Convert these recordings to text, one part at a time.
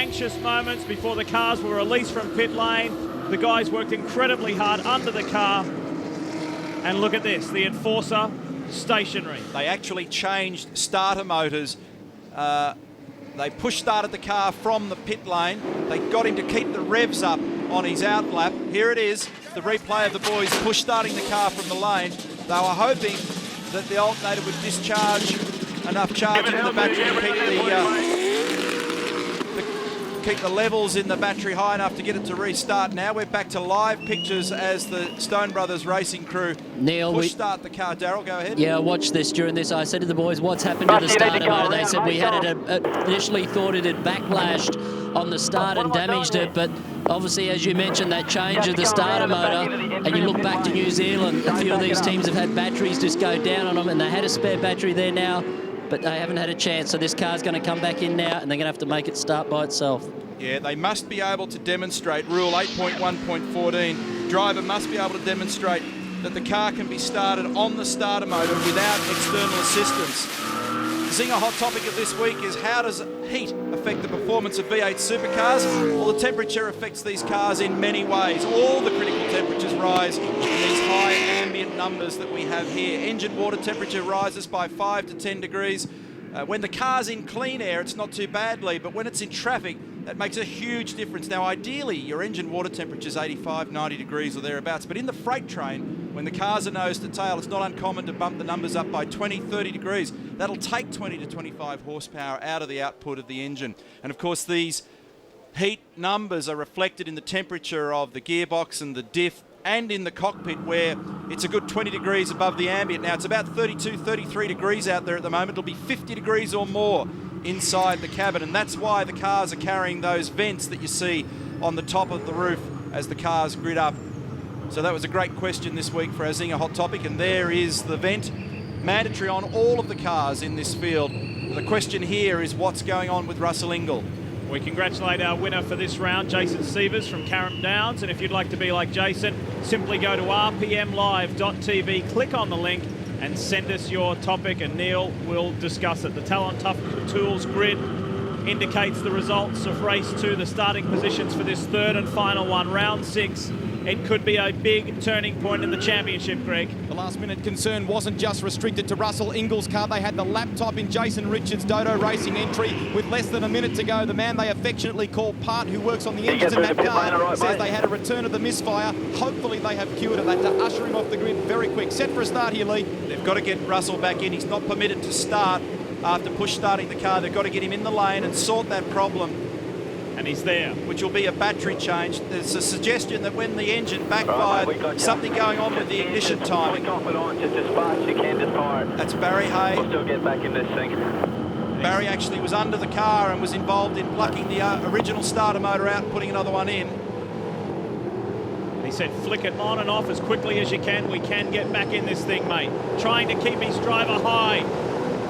anxious moments before the cars were released from pit lane. The guys worked incredibly hard under the car. And look at this, the Enforcer stationary. They actually changed starter motors. They push-started the car from the pit lane. They got him to keep the revs up on his out lap. Here it is, the replay of the boys push-starting the car from the lane. They were hoping that the alternator would discharge enough charge into the battery to keep the levels in the battery high enough to get it to restart. Now we're back to live pictures as the Stone Brothers racing crew push-start the car. Daryl, go ahead. Yeah, I watched this during this. I said to the boys, what's happened to the starter motor? They said we had it, initially thought it had backlashed on the start and damaged it, but obviously, as you mentioned, that change of the starter motor, and you look back to New Zealand, a few of these teams have had batteries just go down on them, and they had a spare battery there now, but they haven't had a chance. So this car's going to come back in now, and they're going to have to make it start by itself. Yeah, they must be able to demonstrate, Rule 8.1.14, driver must be able to demonstrate that the car can be started on the starter motor without external assistance. The Zinger hot topic of this week is, how does heat affect the performance of V8 supercars? Well, the temperature affects these cars in many ways. All the critical temperatures rise in these high ambient numbers that we have here. Engine water temperature rises by 5 to 10 degrees. When the car's in clean air, it's not too badly, but when it's in traffic, that makes a huge difference. Now, ideally, your engine water temperature is 85, 90 degrees or thereabouts, but in the freight train, when the cars are nose to tail, it's not uncommon to bump the numbers up by 20, 30 degrees. That'll take 20 to 25 horsepower out of the output of the engine. And of course, these heat numbers are reflected in the temperature of the gearbox and the diff, and in the cockpit, where it's a good 20 degrees above the ambient. Now, it's about 32, 33 degrees out there at the moment. It'll be 50 degrees or more inside the cabin, and that's why the cars are carrying those vents that you see on the top of the roof as the cars grid up. So that was a great question this week for our Zinger Hot Topic, and there is the vent, mandatory on all of the cars in this field. The question here is, what's going on with Russell Ingall? We congratulate our winner for this round, Jason Sievers from Carrum Downs. And if you'd like to be like Jason, simply go to rpmlive.tv, click on the link and send us your topic, and Neil will discuss it. The Talon Tough Tools grid indicates the results of race 2, the starting positions for this third and final one, round 6. It could be a big turning point in the championship, Greg. The last-minute concern wasn't just restricted to Russell Ingall's car. They had the laptop in Jason Richards' Dodo Racing entry with less than a minute to go. The man they affectionately call Part, who works on the engines in that car, says they had a return of the misfire. Hopefully they have cured it. They had to usher him off the grid very quick. Set for a start here, Lee. They've got to get Russell back in. He's not permitted to start after push-starting the car. They've got to get him in the lane and sort that problem. And he's there. Which will be a battery change. There's a suggestion that when the engine backfired, something going on with the ignition timing. Off it on just as fast as you can, just fire it. That's Barry Hay. We'll still get back in this thing. Barry actually was under the car and was involved in plucking the original starter motor out and putting another one in. He said, flick it on and off as quickly as you can. We can get back in this thing, mate. Trying to keep his driver high.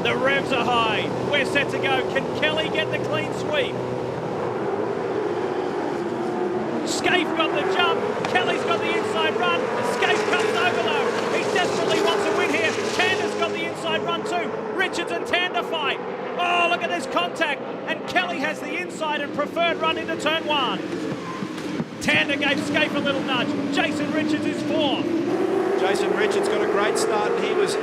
The revs are high. We're set to go. Can Kelly get the clean sweep? Scaife got the jump. Kelly's got the inside run. Scaife comes over though. He desperately wants a win here. Tander's got the inside run too. Richards and Tander fight. Oh, look at this contact. And Kelly has the inside and preferred run into turn 1. Tander gave Scaife a little nudge. Jason Richards is 4th. Jason Richards got a great start, and he was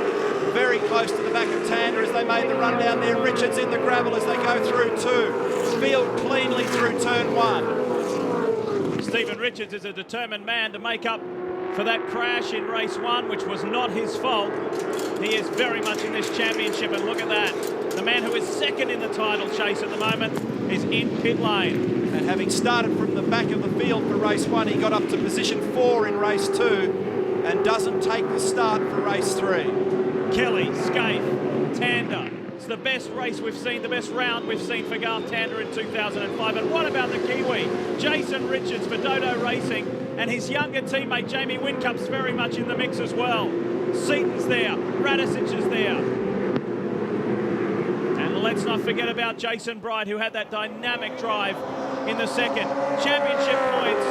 very close to the back of Tander as they made the run down there. Richards in the gravel as they go through 2. Field cleanly through turn 1. Stephen Richards is a determined man to make up for that crash in race 1, which was not his fault. He is very much in this championship, and look at that. The man who is second in the title chase at the moment is in pit lane. And having started from the back of the field for race 1, he got up to position 4 in race 2 and doesn't take the start for race 3. Kelly, Scaife, Tander. It's the best race we've seen, the best round we've seen for Garth Tander in 2005. And what about the Kiwi? Jason Richards for Dodo Racing, and his younger teammate Jamie Whincup's very much in the mix as well. Seaton's there, Radicic is there. And let's not forget about Jason Bright, who had that dynamic drive in the second. Championship points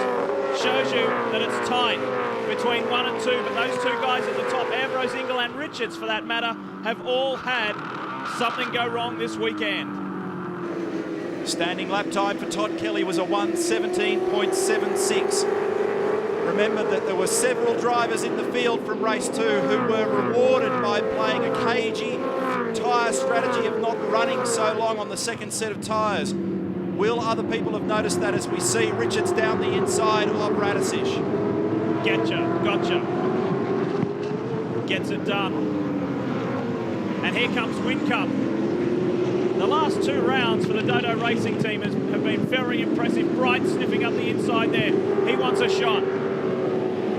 shows you that it's tight between 1 and 2, but those two guys at the top, Ambrose, Ingall and Richards for that matter, have all had something go wrong this weekend. Standing lap time for Todd Kelly was a 1:17.76. Remember that there were several drivers in the field from race 2 who were rewarded by playing a cagey tyre strategy of not running so long on the second set of tyres. Will other people have noticed that as we see Richards down the inside of Radisish? Gotcha. Gets it done. And here comes Whincup. The last 2 rounds for the Dodo Racing team have been very impressive. Bright sniffing up the inside there. He wants a shot.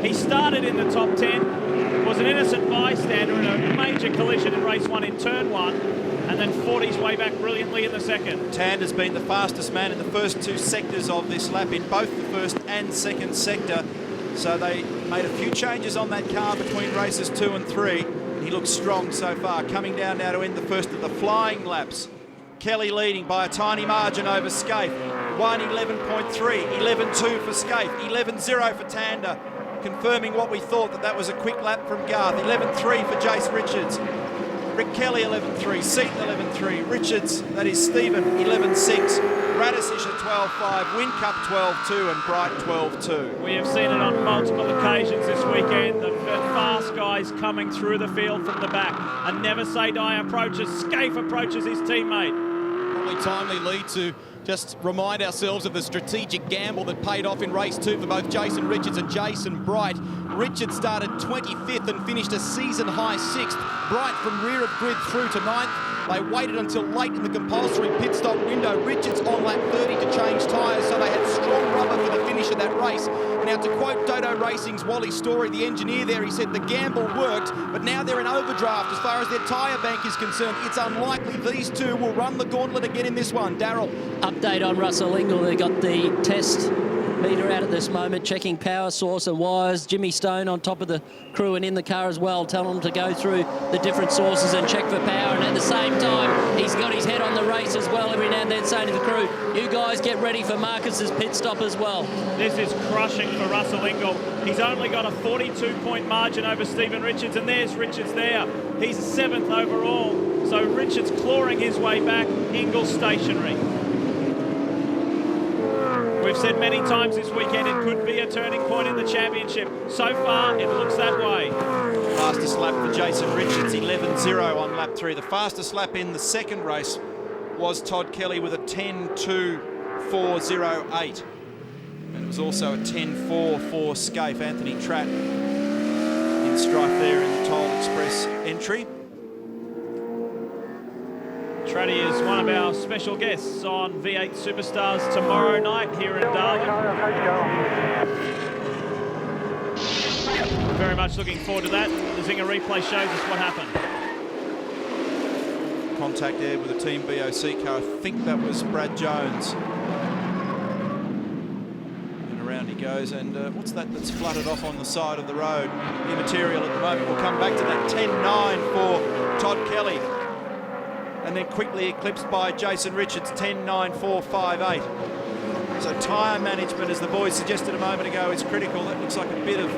He started in the top 10, was an innocent bystander in a major collision in race 1 in turn 1, and then fought his way back brilliantly in the second. Tander's been the fastest man in the first 2 sectors of this lap, in both the first and second sector. So they made a few changes on that car between races 2 and 3. He looks strong so far. Coming down now to end the first of the flying laps. Kelly leading by a tiny margin over Scaife. 1:11.3, 11.2 for Scaife, 11.0 for Tander. Confirming what we thought, that was a quick lap from Garth. 11.3 for Jace Richards. Rick Kelly 11.3, Seaton 11.3, Richards, that is Stephen 11.6, Radisish at 12.5, Whincup 12.2 and Bright 12.2. We have seen it on multiple occasions this weekend. The fast guys coming through the field from the back. A never say die approaches. Scaife approaches his teammate. Probably timely lead to just remind ourselves of the strategic gamble that paid off in race 2 for both Jason Richards and Jason Bright. Richards started 25th and finished a season-high 6th. Bright from rear of grid through to 9th. They waited until late in the compulsory pit stop window. Richards on lap 30 to change tyres, so they had strong rubber for the finish of that race. Now, to quote Dodo Racing's Wally Story, the engineer there, he said the gamble worked, but now they're in overdraft as far as their tyre bank is concerned. It's unlikely these 2 will run the gauntlet again in this one. Darryl. Update on Russell Ingall. They got the test meter out at this moment, checking power source and wires. Jimmy Stone on top of the crew and in the car as well, telling them to go through the different sources and check for power. And at the same time, he's got his head on the race as well, every now and then saying to the crew, you guys get ready for Marcus's pit stop as well. This is crushing for Russell Ingall. He's only got a 42-point margin over Stephen Richards, and there's Richards there. He's 7th overall. So Richards clawing his way back, Ingall stationary. We've said many times this weekend it could be a turning point in the championship. So far, it looks that way. Fastest lap for Jason Richards, 11.0 on lap 3. The fastest lap in the second race was Todd Kelly with a 10.2.408. And it was also a 10.4 for Scaife. Anthony Tratt in strife there in the Toll Express entry. Tratty is one of our special guests on V8 Superstars tomorrow night here in Darwin. Very much looking forward to that. The Zinger replay shows us what happened. Contact there with a Team BOC car. I think that was Brad Jones. And around he goes. And what's that that's flooded off on the side of the road? Immaterial at the moment. We'll come back to that. 10.9 for Todd Kelly. And then quickly eclipsed by Jason Richards, 10.9.458. So tyre management, as the boys suggested a moment ago, is critical. That looks like a bit of a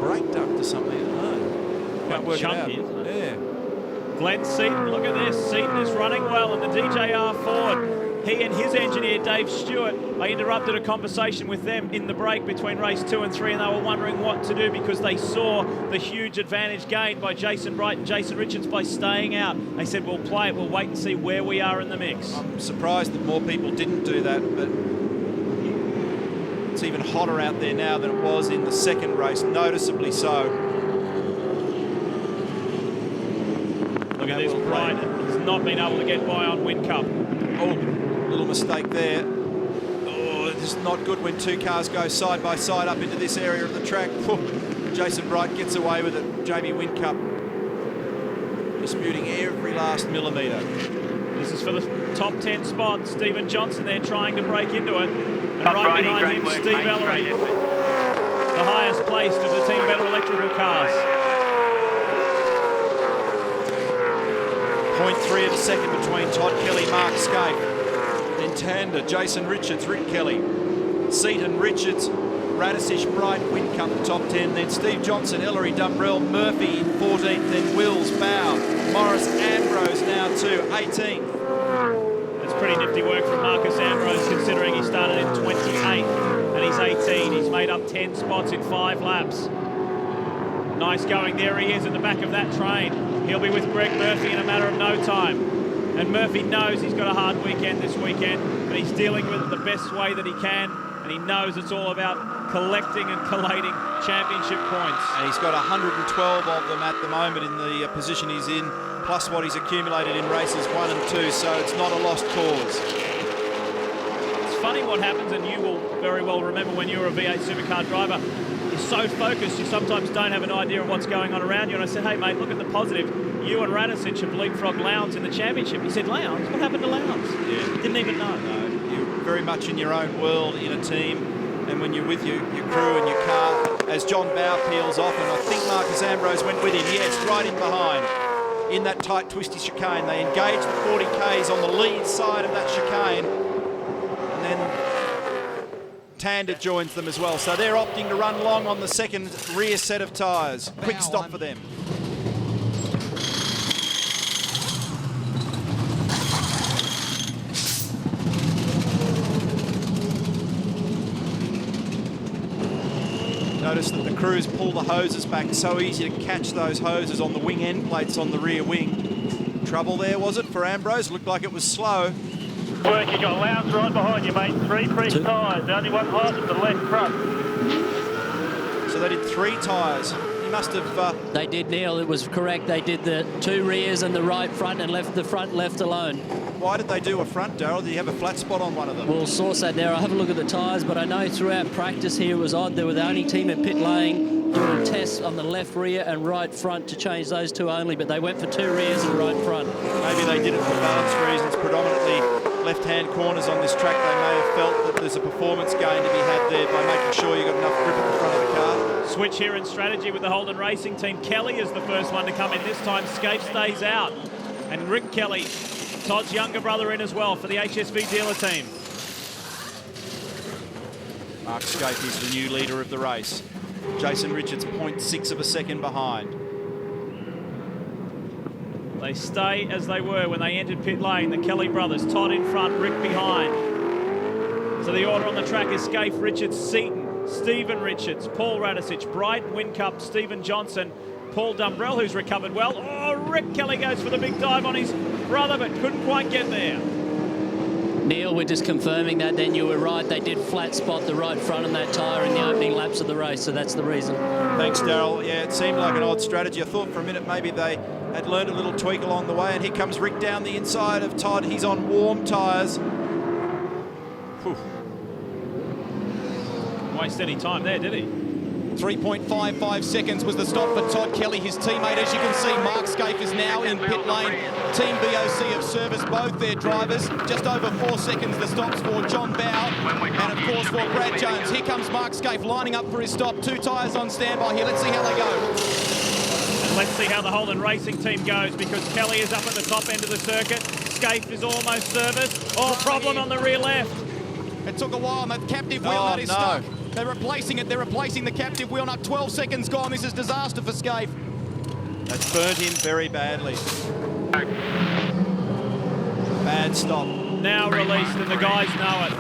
brake duct or something. I don't know. Can't work chunky, it out. isn't it? Yeah. Glenn Seaton, look at this. Seaton is running well in the DJR Ford. He and his engineer, Dave Stewart, they interrupted a conversation with them in the break between race 2 and 3, and they were wondering what to do because they saw the huge advantage gained by Jason Bright and Jason Richards by staying out. They said, we'll play it, we'll wait and see where we are in the mix. I'm surprised that more people didn't do that, but it's even hotter out there now than it was in the second race, noticeably so. Look at this, Bright has not been able to get by on Whincup. Oh, little mistake there. Oh, it's not good when 2 cars go side by side up into this area of the track. Jason Bright gets away with it. Jamie Whincup disputing every last millimetre. This is for the top 10 spot. Stephen Johnson there trying to break into it. And right behind him, Steve Ellery, the highest placed of the Team Better electrical cars. 0.3 of a second between Todd Kelly, Mark Scaife. Then Tander, Jason Richards, Rick Kelly, Seaton, Richards, Radisish, Bright, Whincup, the top 10. Then Steve Johnson, Ellery, Dumbrell, Murphy in 14th. Then Wills, Bow, Morris, Ambrose now to 18th. It's pretty nifty work from Marcus Ambrose, considering he started in 28th and he's 18. He's made up 10 spots in 5 laps. Nice going. There he is at the back of that train. He'll be with Greg Murphy in a matter of no time. And Murphy knows he's got a hard weekend this weekend, but he's dealing with it the best way that he can, and he knows it's all about collecting and collating championship points. And he's got 112 of them at the moment in the position he's in, plus what he's accumulated in races 1 and 2, so it's not a lost cause. It's funny what happens, and you will very well remember when you were a V8 supercar driver, you're so focused you sometimes don't have an idea of what's going on around you. And I said, hey mate, look at the positive. You and Radicic have leapfrogged Lowndes in the championship. He said, Lowndes? What happened to Lowndes? Yeah. Didn't even know. No, you're very much in your own world in a team, and when you're with your crew and your car, as John Bowe peels off, and I think Marcus Ambrose went with him, yes, right in behind, in that tight, twisty chicane. They engage the 40Ks on the lead side of that chicane, and then Tander joins them as well. So they're opting to run long on the second rear set of tyres. Quick stop for them. Notice that the crews pull the hoses back. It's so easy to catch those hoses on the wing end plates on the rear wing. Trouble there, was it, for Ambrose? Looked like it was slow. Work, you got Lowndes right behind you, mate. 3 fresh tyres. The only one hot is the left front. So they did 3 tyres. He must have... They did, Neil. It was correct. They did the 2 rears and the right front and left the front left alone. Why did they do a front, Darryl? Did you have a flat spot on one of them? We'll source that there. I'll have a look at the tyres, but I know throughout practice here it was odd. They were the only team at pit lane doing tests on the left rear and right front to change those 2 only, but they went for 2 rears and right front. Maybe they did it for balance reasons, predominantly left-hand corners on this track. They may have felt that there's a performance gain to be had there by making sure you've got enough grip at the front of the car. Switch here in strategy with the Holden Racing team. Kelly is the first one to come in this time. Scape stays out. And Rick Kelly, Todd's younger brother, in as well for the HSV dealer team. Mark Scape is the new leader of the race. Jason Richards 0.6 of a second behind. They stay as they were when they entered pit lane. The Kelly brothers, Todd in front, Rick behind. So the order on the track is Scape, Richards, Seaton, Stephen Richards, Paul Radicic, Bryden Whincup, Stephen Johnson, Paul Dumbrell, who's recovered well. Oh, Rick Kelly goes for the big dive on his brother, but couldn't quite get there. Neil, we're just confirming that then you were right. They did flat spot the right front on that tyre in the opening laps of the race, so that's the reason. Thanks, Darryl. Yeah, it seemed like an odd strategy. I thought for a minute maybe they had learned a little tweak along the way, and here comes Rick down the inside of Todd. He's on warm tyres. Whew. Didn't waste any time there, did he? 3.55 seconds was the stop for Todd Kelly, his teammate. As you can see, Mark Scape is now in pit lane. Team BOC have serviced both their drivers. Just over 4 seconds, the stops for John Bowe and, of course, for Brad Jones. Here comes Mark Scape lining up for his stop. 2 tyres on standby here. Let's see how they go. And let's see how the Holden Racing team goes, because Kelly is up at the top end of the circuit. Scape is almost serviced. Oh, problem on the rear left. It took a while, and that captive wheel that is stuck. They're replacing it. They're replacing the captive wheel. Now 12 seconds gone. This is disaster for Scape. That's burnt him very badly. Bad stop. Now released, and the guys know it.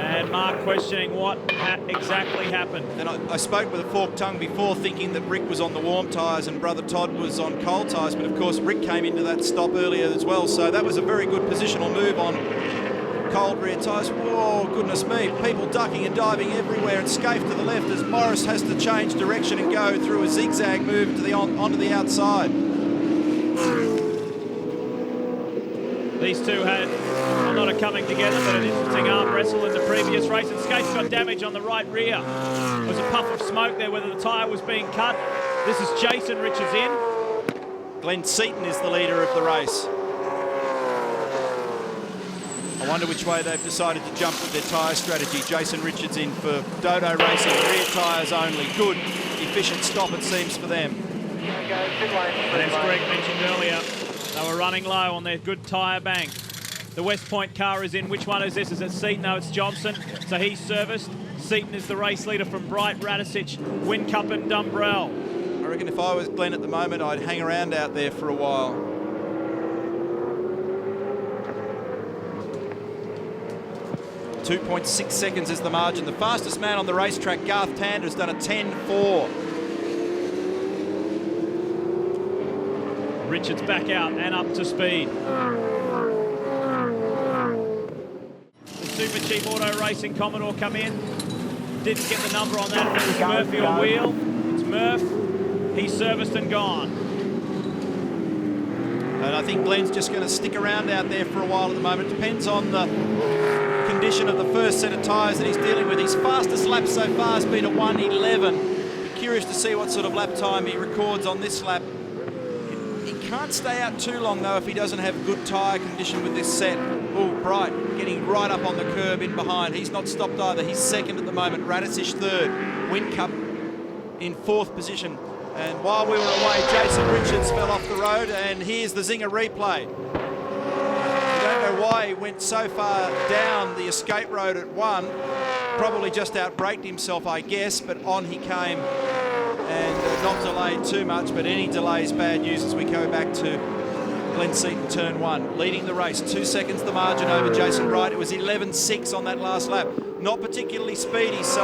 And Mark questioning what exactly happened. And I spoke with a forked tongue before, thinking that Rick was on the warm tyres and brother Todd was on cold tyres, but of course Rick came into that stop earlier as well, so that was a very good positional move on cold rear tyres. Whoa, goodness me. People ducking and diving everywhere, and Scape to the left as Morris has to change direction and go through a zigzag move to onto the outside. These two had not a coming together, but an interesting arm wrestle in the previous race, and Scape's got damage on the right rear. There was a puff of smoke there whether the tyre was being cut. This is Jason Richards in. Glenn Seaton is the leader of the race. I wonder which way they've decided to jump with their tyre strategy. Jason Richards in for Dodo Racing, rear tyres only. Good, efficient stop it seems for them. And as Greg mentioned earlier, they were running low on their good tyre bank. The West Point car is in. Which one is this? Is it Seaton? No, it's Johnson. So he's serviced. Seaton is the race leader from Bright, Radicic, Whincup and Dumbrell. I reckon if I was Glenn at the moment, I'd hang around out there for a while. 2.6 seconds is the margin. The fastest man on the racetrack, Garth Tander, has done a 10.4. Richards back out and up to speed. The Super Cheap Auto Racing Commodore come in. Didn't get the number on that. It was Murphy or Wheel. It's Murph. He's serviced and gone. And I think Glenn's just going to stick around out there for a while at the moment. Depends on the condition of the first set of tyres that he's dealing with. His fastest lap so far has been a 1:11. Be curious to see what sort of lap time he records on this lap. He can't stay out too long though if he doesn't have good tyre condition with this set. Oh, Bright getting right up on the curb in behind. He's not stopped either. He's second at the moment. Radicic third. Whincup in fourth position. And while we were away, Jason Richards fell off the road, and here's the Zinger replay. I don't know why he went so far down the escape road at one. Probably just outbraked himself, I guess, but on he came and not delayed too much, but any delay is bad news as we go back to Glenn Seaton, turn one, leading the race. 2 seconds the margin over Jason Bright. It was 11.6 on that last lap. Not particularly speedy, so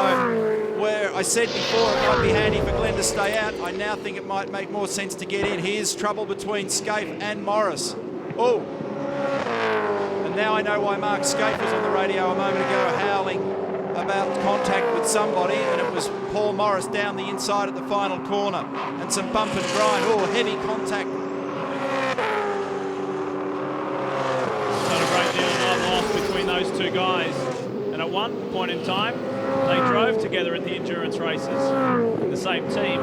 where I said before it might be handy for Glenn to stay out, I now think it might make more sense to get in. Here's trouble between Scaife and Morris. Oh, and now I know why Mark Scaife was on the radio a moment ago howling about contact with somebody, and it was Paul Morris down the inside at the final corner, and some bump and grind. Oh, heavy contact. Not a great deal of love lost between those two guys. And at one point in time, they drove together in the endurance races in the same team.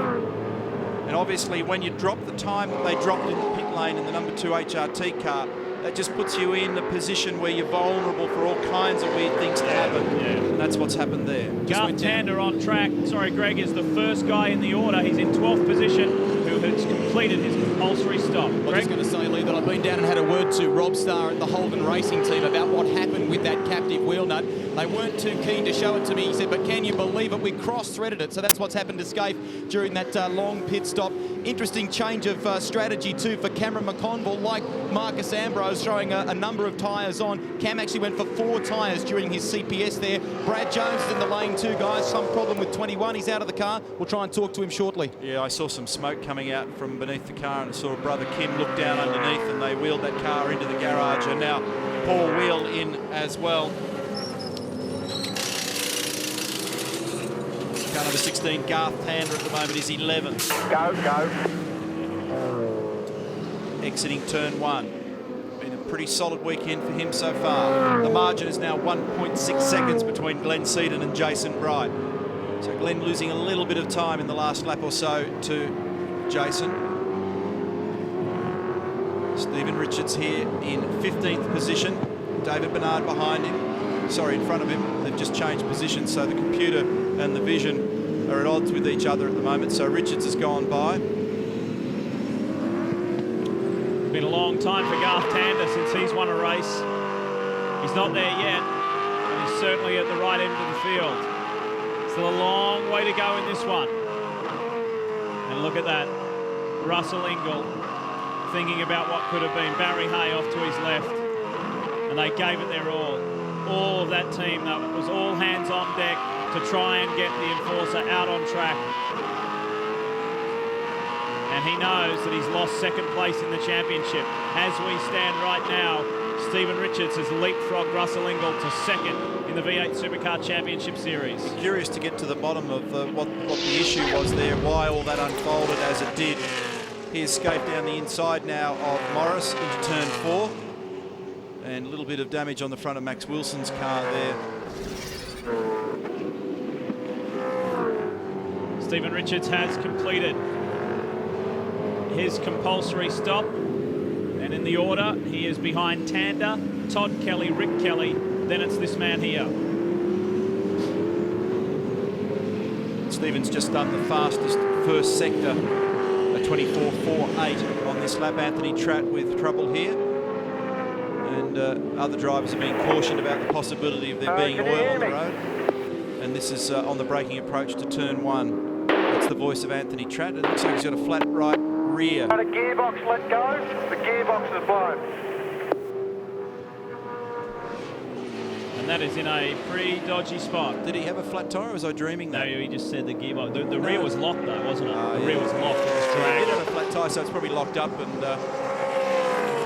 And obviously when you drop the time that they dropped in the pit lane in the number 2 HRT car, that just puts you in a position where you're vulnerable for all kinds of weird things to happen. Yeah. And that's what's happened there. Garth Tander on track. Sorry, Greg, is the first guy in the order. He's in 12th position who has completed his compulsory stop. I was Greg? just going to say, Lee, that I've been down and had a word to Rob Starr at the Holden Racing team about what happened with that captive wheel nut. They weren't too keen to show it to me. He said, but can you believe it? We cross-threaded it. So that's what's happened to Scaife during that long pit stop. Interesting change of strategy too for Cameron McConville, like Marcus Ambrose, throwing a number of tyres on. Cam actually went for 4 tyres during his CPS there. Brad Jones is in the lane too, guys. Some problem with 21. He's out of the car. We'll try and talk to him shortly. Yeah, I saw some smoke coming out from beneath the car, and I saw brother Kim look down underneath, and they wheeled that car into the garage, and now Paul Wheel in as well. Car number 16, Garth Tander at the moment is 11th. Go. Exiting turn one. Been a pretty solid weekend for him so far. The margin is now 1.6 seconds between Glenn Seaton and Jason Bright. So Glenn losing a little bit of time in the last lap or so to Jason. Stephen Richards here in 15th position. David Bernard behind him. Sorry, in front of him. They've just changed positions, so the computer and the vision are at odds with each other at the moment. So Richards has gone by. Been a long time for Garth Tander since he's won a race. He's not there yet, but he's certainly at the right end of the field. Still a long way to go in this one. And look at that. Russell Ingall thinking about what could have been. Barry Hay off to his left. And they gave it their all. All of that team, though, it was all hands on deck to try and get the Enforcer out on track. And he knows that he's lost second place in the championship. As we stand right now, Stephen Richards has leapfrogged Russell Ingall to second in the V8 Supercar Championship Series. Curious to get to the bottom of what the issue was there, why all that unfolded as it did. Here's Scaife down the inside now of Morris into turn 4. And a little bit of damage on the front of Max Wilson's car there. Stephen Richards has completed his compulsory stop. And in the order, he is behind Tander, Todd Kelly, Rick Kelly. Then it's this man here. Stephen's just done the fastest first sector, a 24.48 on this lap. Anthony Tratt with trouble here. And other drivers are being cautioned about the possibility of there being oil on the road. And this is on the braking approach to turn 1. That's the voice of Anthony Tratt. It looks like he's got a flat right rear. The gearbox let go. The gearbox is blown. And And that is in a pretty dodgy spot. Did he have a flat tyre, or was I dreaming No, that? he just said the gearbox. The rear was locked though, wasn't it? The rear was locked. It was He dragged. did have a flat tyre, so it's probably locked up and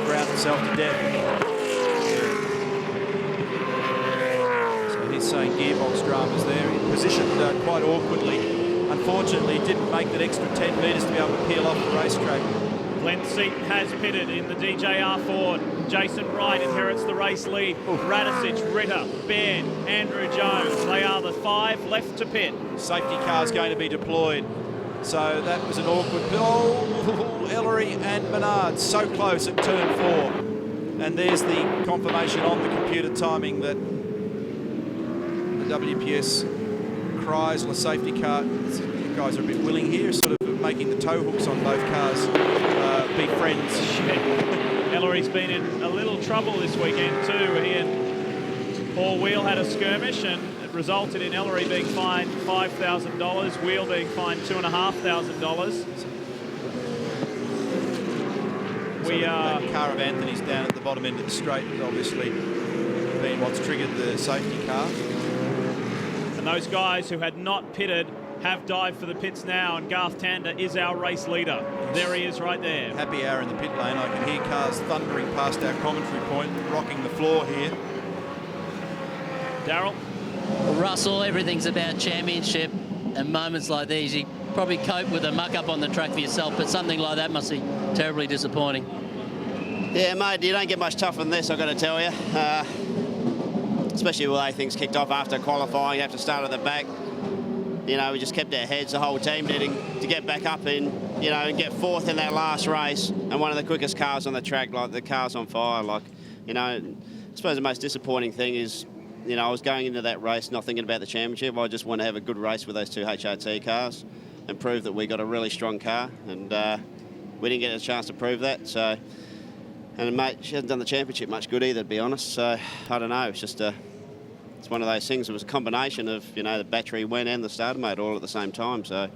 ground himself to death. So he's saying gearbox dramas there. He positioned quite awkwardly. Unfortunately, didn't make that extra 10 metres to be able to peel off the racetrack. Glenn Seaton has pitted in the DJR Ford. Jason Wright inherits the race lead. Radicic, Ritter, Baird, Andrew Jones. They are the 5 left to pit. Safety car's going to be deployed. So that was an awkward... Oh, Ellery and Menard so close at turn 4. And there's the confirmation on the computer timing that the WPS Chrysler safety car... You guys are a bit willing here, sort of making the tow hooks on both cars be friends. Ellery's been in a little trouble this weekend too. He and Paul Wheel had a skirmish and it resulted in Ellery being fined $5,000, Wheel being fined $2,500. That car of Anthony's down at the bottom end of the straight has obviously been what's triggered the safety car. And those guys who had not pitted have dived for the pits now, and Garth Tander is our race leader. There he is right there. Happy hour in the pit lane. I can hear cars thundering past our commentary point, rocking the floor here. Darryl? Russell, everything's about championship, and moments like these, you probably cope with a muck-up on the track for yourself, but something like that must be terribly disappointing. Yeah, mate, you don't get much tougher than this, I've got to tell you. Especially the way things kicked off after qualifying, you have to start at the back. You know, we just kept our heads, the whole team did, to get back up in, you know, and get 4th in that last race, and one of the quickest cars on the track, like the car's on fire. Like, you know, I suppose the most disappointing thing is, you know, I was going into that race not thinking about the championship. I just want to have a good race with those 2 HRT cars and prove that we got a really strong car, and we didn't get a chance to prove that. So, and mate, she hasn't done the championship much good either, to be honest. So I don't know. It's just it's one of those things. It was a combination of, you know, the battery went and the starter mode all at the same time. So,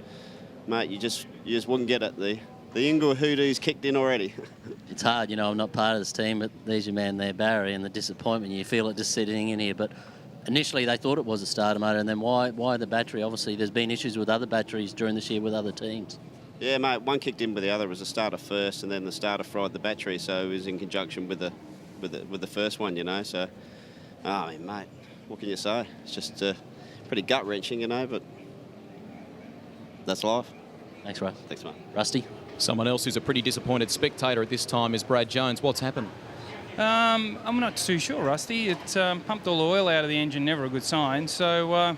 mate, you just wouldn't get it. The Ingle hoodoos kicked in already. It's hard, you know, I'm not part of this team, but there's your man there, Barry, and the disappointment. You feel it just sitting in here. But initially they thought it was a starter motor, and then why the battery? Obviously, there's been issues with other batteries during this year with other teams. Yeah, mate, one kicked in with the other. It was the starter first, and then the starter fried the battery, so it was in conjunction with the first one, you know. So, I mean, mate, what can you say? It's just pretty gut-wrenching, you know, but that's life. Thanks, Russ. Thanks, mate. Rusty? Someone else who's a pretty disappointed spectator at this time is Brad Jones. What's happened? I'm not too sure, Rusty. It's pumped all the oil out of the engine, never a good sign. So,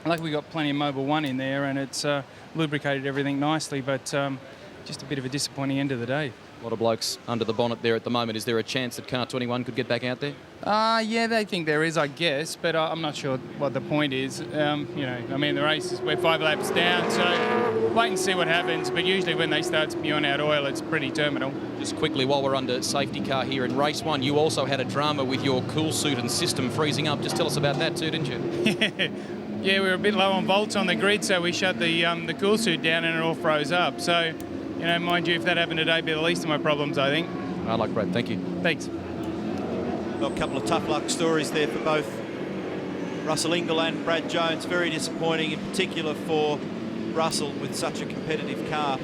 luckily we got plenty of Mobil 1 in there, and it's lubricated everything nicely, but just a bit of a disappointing end of the day. A lot of blokes under the bonnet there at the moment. Is there a chance that Car 21 could get back out there? Yeah, they think there is, I guess, but I'm not sure what the point is. You know, I mean, the race is, we're 5 laps down, so wait and see what happens. But usually when they start spewing out oil, it's pretty terminal. Just quickly, while we're under safety car here in race 1, you also had a drama with your cool suit and system freezing up. Just tell us about that too, didn't you? Yeah, we were a bit low on volts on the grid, so we shut the cool suit down and it all froze up. So, you know, mind you, if that happened today, it'd be the least of my problems, I think. I like Brad. Thank you. Thanks. Well, a couple of tough luck stories there for both Russell Ingall and Brad Jones. Very disappointing, in particular for Russell with such a competitive car.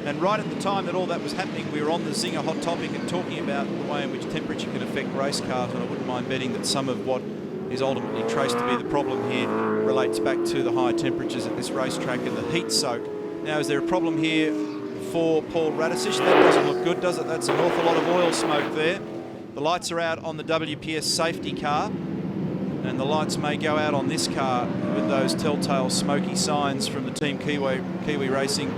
And right at the time that all that was happening, we were on the Zinger Hot Topic and talking about the way in which temperature can affect race cars. And I wouldn't mind betting that some of what is ultimately traced to be the problem here relates back to the high temperatures at this racetrack and the heat soak. Now, is there a problem here for Paul Radicic? That doesn't look good, does it? That's an awful lot of oil smoke there. The lights are out on the WPS safety car, and the lights may go out on this car with those telltale smoky signs from the Team Kiwi Racing.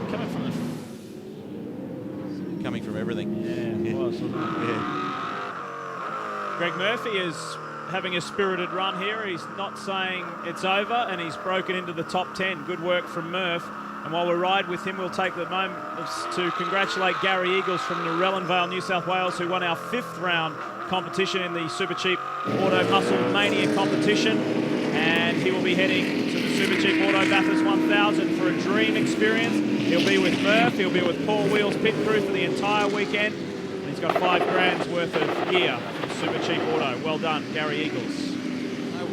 Coming from everything. Yeah, it was, wasn't it? Yeah. Greg Murphy is having a spirited run here. He's not saying it's over, and he's broken into the top 10. Good work from Murph. And while we ride with him, we'll take the moment to congratulate Gary Eagles from Narellan Vale, New South Wales, who won our 5th round competition in the Super Cheap Auto Muscle Mania competition. And he will be heading to the Super Cheap Auto Bathurst 1000 for a dream experience. He'll be with Murph, he'll be with Paul Wheel's pit crew for the entire weekend. And he's got $5 grand's worth of gear from Super Cheap Auto. Well done, Gary Eagles. No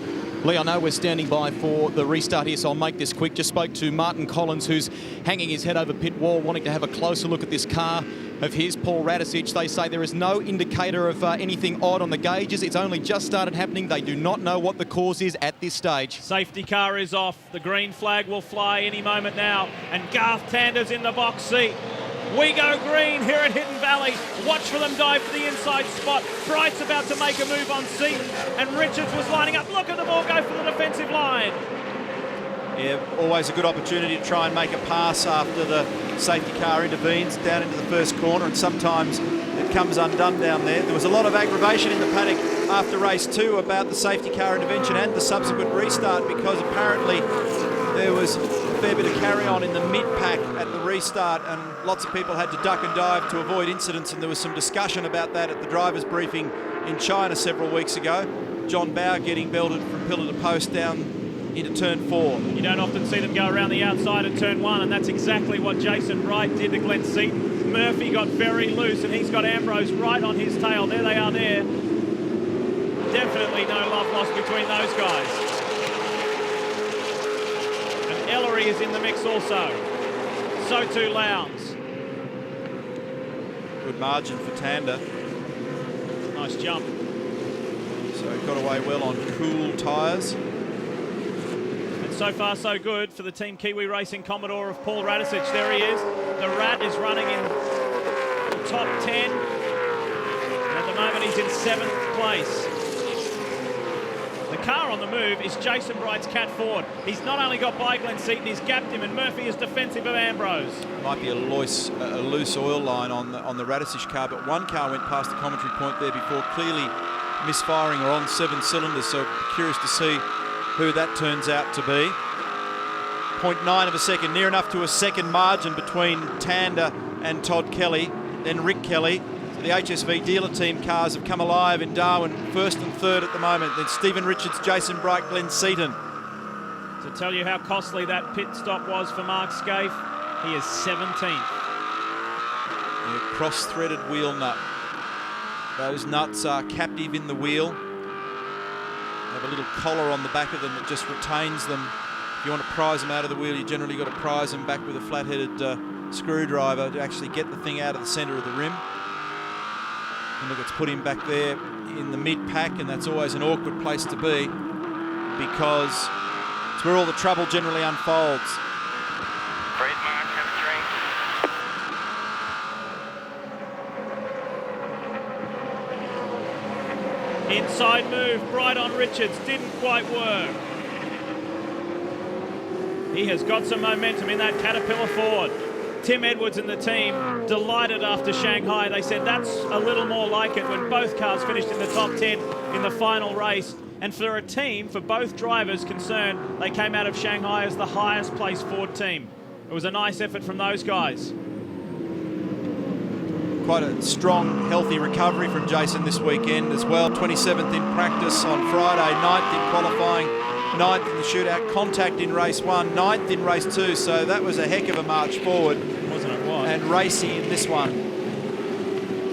Lee, I know we're standing by for the restart here, so I'll make this quick. Just spoke to Martin Collins, who's hanging his head over pit wall, wanting to have a closer look at this car of his, Paul Radicic. They say there is no indicator of anything odd on the gauges. It's only just started happening. They do not know what the cause is at this stage. Safety car is off. The green flag will fly any moment now. And Garth Tander's in the box seat. We go green here at Hidden Valley. Watch for them dive for the inside spot. Bright's about to make a move on seat. And Richards was lining up. Look at them all go for the defensive line. Yeah, always a good opportunity to try and make a pass after the safety car intervenes down into the first corner, and sometimes it comes undone down there. There was a lot of aggravation in the paddock after race 2 about the safety car intervention and the subsequent restart, because apparently there was a fair bit of carry on in the mid-pack at the restart, and lots of people had to duck and dive to avoid incidents, and there was some discussion about that at the drivers' briefing in China several weeks ago. John Bauer getting belted from pillar to post down into turn 4. You don't often see them go around the outside of turn 1, and that's exactly what Jason Wright did to Glenn Seaton. Murphy got very loose, and he's got Ambrose right on his tail. There they are there. Definitely no love lost between those guys. And Ellery is in the mix also. So too Lowndes. Good margin for Tander. Nice jump. So he got away well on cool tyres. So far, so good for the Team Kiwi Racing Commodore of Paul Radicic. There he is. The Rat is running in the top 10. And at the moment, he's in 7th place. The car on the move is Jason Bright's Cat Ford. He's not only got by Glenn Seaton, he's gapped him, and Murphy is defensive of Ambrose. Might be a loose oil line on the Radicic car, but one car went past the commentary point there before, clearly misfiring or on 7 cylinders, so curious to see who that turns out to be. 0.9 of a second, near enough to a second margin between Tander and Todd Kelly, then Rick Kelly. So the HSV dealer team cars have come alive in Darwin, 1st and 3rd at the moment. Then Stephen Richards, Jason Bright, Glenn Seaton. To tell you how costly that pit stop was for Mark Scaife, he is 17th. Yeah, cross-threaded wheel nut. Those nuts are captive in the wheel. Have a little collar on the back of them that just retains them. If you want to prise them out of the wheel, you generally got to prise them back with a flat-headed screwdriver to actually get the thing out of the centre of the rim. And look, it's put him back there in the mid-pack, and that's always an awkward place to be because it's where all the trouble generally unfolds. Inside move, Bright on Richards, didn't quite work. He has got some momentum in that Caterpillar Ford. Tim Edwards and the team delighted after Shanghai. They said that's a little more like it when both cars finished in the top 10 in the final race. And for a team, for both drivers concerned, they came out of Shanghai as the highest placed Ford team. It was a nice effort from those guys. Quite a strong, healthy recovery from Jason this weekend as well. 27th in practice on Friday, 9th in qualifying, 9th in the shootout, contact in race 1, 9th in race 2. So that was a heck of a march forward. Wasn't it? What? And racy in this one.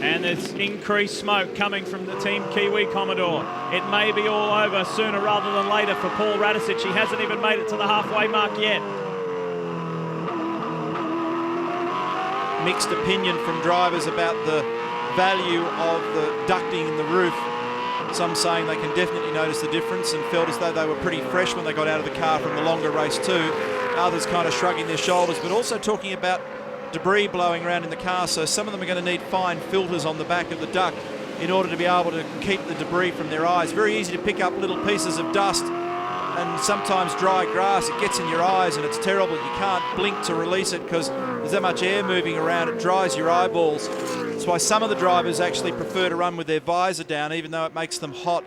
And there's increased smoke coming from the Team Kiwi Commodore. It may be all over sooner rather than later for Paul Radicic. He hasn't even made it to the halfway mark yet. Mixed opinion from drivers about the value of the ducting in the roof. Some saying they can definitely notice the difference and felt as though they were pretty fresh when they got out of the car from the longer race 2. Others kind of shrugging their shoulders, but also talking about debris blowing around in the car, so some of them are going to need fine filters on the back of the duct in order to be able to keep the debris from their eyes. Very easy to pick up little pieces of dust, and sometimes dry grass, it gets in your eyes and it's terrible. You can't blink to release it because there's that much air moving around, it dries your eyeballs. That's why some of the drivers actually prefer to run with their visor down, even though it makes them hot.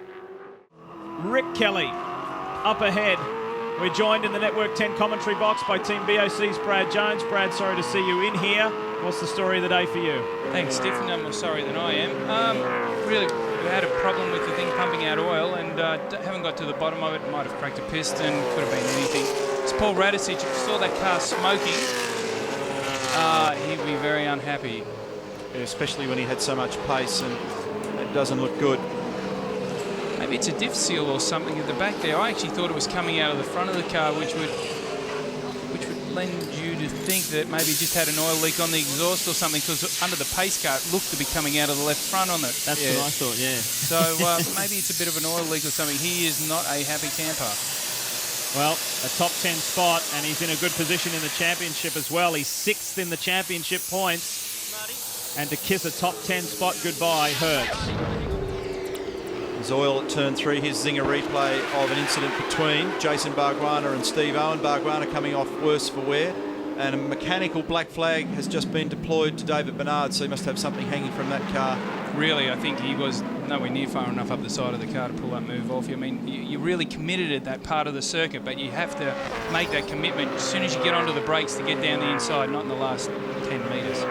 Rick Kelly up ahead. We're joined in the Network 10 commentary box by Team BOC's Brad Jones. Brad, sorry to see you in here. What's the story of the day for you? Thanks, Steve. No more sorry than I am. Really, we had a problem with the thing pumping out oil and haven't got to the bottom of it. Might have cracked a piston, could have been anything. It's Paul Radicic. If you saw that car smoking, he'd be very unhappy. Yeah, especially when he had so much pace, and it doesn't look good. maybe it's a diff seal or something at the back there. I actually thought it was coming out of the front of the car, which would lend you to think that maybe it just had an oil leak on the exhaust or something, because under the pace car it looked to be coming out of the left front on it. That's what I thought, yeah. So maybe it's a bit of an oil leak or something. He is not a happy camper. Well, a top 10 spot, and he's in a good position in the championship as well. He's 6th in the championship points. And to kiss a top 10 spot goodbye hurts. There's oil at turn 3. Here's Zinger replay of an incident between Jason Bargwanna and Steve Owen. Bargwanna coming off worse for wear. And a mechanical black flag has just been deployed to David Bernard, so he must have something hanging from that car. Really, I think he was nowhere near far enough up the side of the car to pull that move off. I mean, you're really committed at that part of the circuit, but you have to make that commitment as soon as you get onto the brakes to get down the inside, not in the last 10 metres.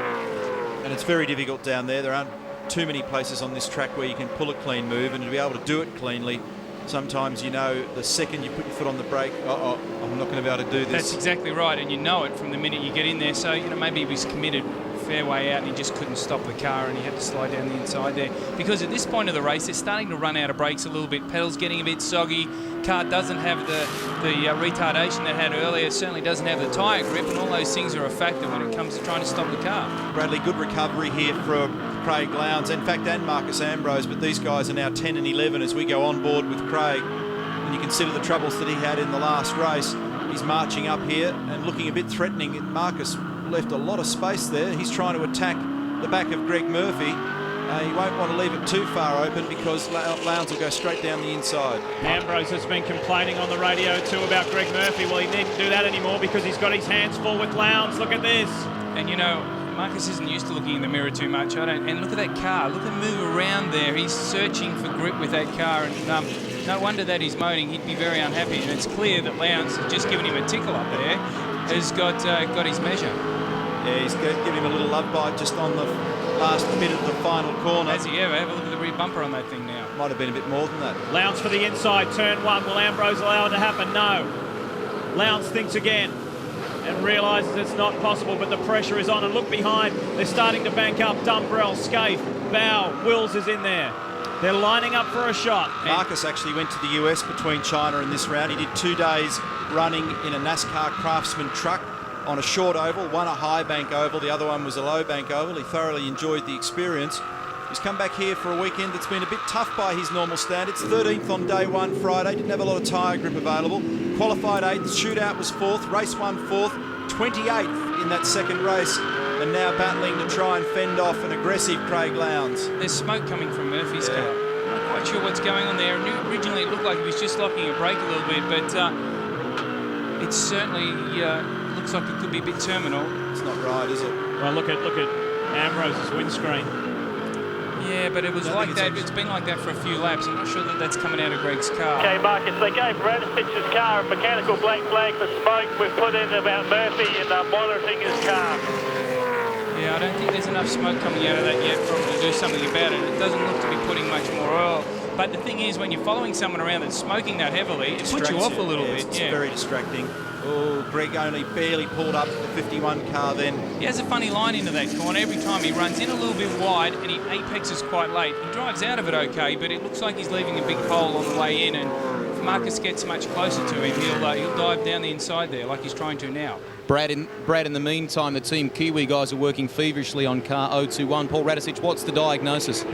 And it's very difficult down there. There aren't too many places on this track where you can pull a clean move, and to be able to do it cleanly, sometimes you know the second you put your foot on the brake, I'm not going to be able to do this. That's exactly right, and you know it from the minute you get in there. So, you know, maybe he was committed fair way out and he just couldn't stop the car and he had to slide down the inside there. Because at this point of the race, they're starting to run out of brakes a little bit. Pedals getting a bit soggy. Car doesn't have the retardation that it had earlier. It certainly doesn't have the tyre grip, and all those things are a factor when it comes to trying to stop the car. Bradley, good recovery here for Craig Lowndes, in fact, and Marcus Ambrose, but these guys are now 10 and 11 as we go on board with Craig. When you consider the troubles that he had in the last race, he's marching up here and looking a bit threatening. Marcus left a lot of space there. He's trying to attack the back of Greg Murphy. He won't want to leave it too far open because Lowndes will go straight down the inside. Ambrose has been complaining on the radio too about Greg Murphy. Well, he needn't do that anymore because he's got his hands full with Lowndes. Look at this. And you know, Marcus isn't used to looking in the mirror too much. And look at that car. Look at him move around there. He's searching for grip with that car. And no wonder that he's moaning. He'd be very unhappy. And it's clear that Lowndes has just given him a tickle up there. Has got his measure. Yeah, he's given him a little love bite just on the last bit of the final corner. Has he ever? Have a look at the rear bumper on that thing now. Might have been a bit more than that. Lowndes for the inside, turn 1. Will Ambrose allow it to happen? No. Lowndes thinks again and realises it's not possible, but the pressure is on. And look behind. They're starting to bank up. Dumbrell, Scaife, Bow, Wills is in there. They're lining up for a shot. Marcus actually went to the US between China and this round. He did 2 days running in a NASCAR Craftsman truck on a short oval, one a high bank oval, the other one was a low bank oval. He thoroughly enjoyed the experience. He's come back here for a weekend that's been a bit tough by his normal standards. 13th on day 1 Friday, didn't have a lot of tyre grip available. Qualified 8th, shootout was 4th, race 1 4th, 28th in that second race, and now battling to try and fend off an aggressive Craig Lowndes. There's smoke coming from Murphy's car. I'm not quite sure what's going on there. Originally it looked like he was just locking a brake a little bit, but it certainly looks like it could be a bit terminal. It's not right, is it? Well, look at Ambrose's windscreen. Yeah, but it was like that. It's been like that for a few laps. I'm not sure that that's coming out of Greg's car. Okay, Marcus, they gave Radisic's car a mechanical black flag for smoke. We've put in about Murphy and monitoring his car. Yeah, I don't think there's enough smoke coming out of that yet for him to do something about it. It doesn't look to be putting much more oil. But the thing is, when you're following someone around that's smoking that heavily, it puts you off a little bit. It's very distracting. Oh, Greg only barely pulled up the 51 car then. He has a funny line into that corner. Every time he runs in a little bit wide and he apexes quite late. He drives out of it okay, but it looks like he's leaving a big hole on the way in. And if Marcus gets much closer to him, he'll dive down the inside there like he's trying to now. Brad, in the meantime, the Team Kiwi guys are working feverishly on car 021. Paul Radisic, what's the diagnosis?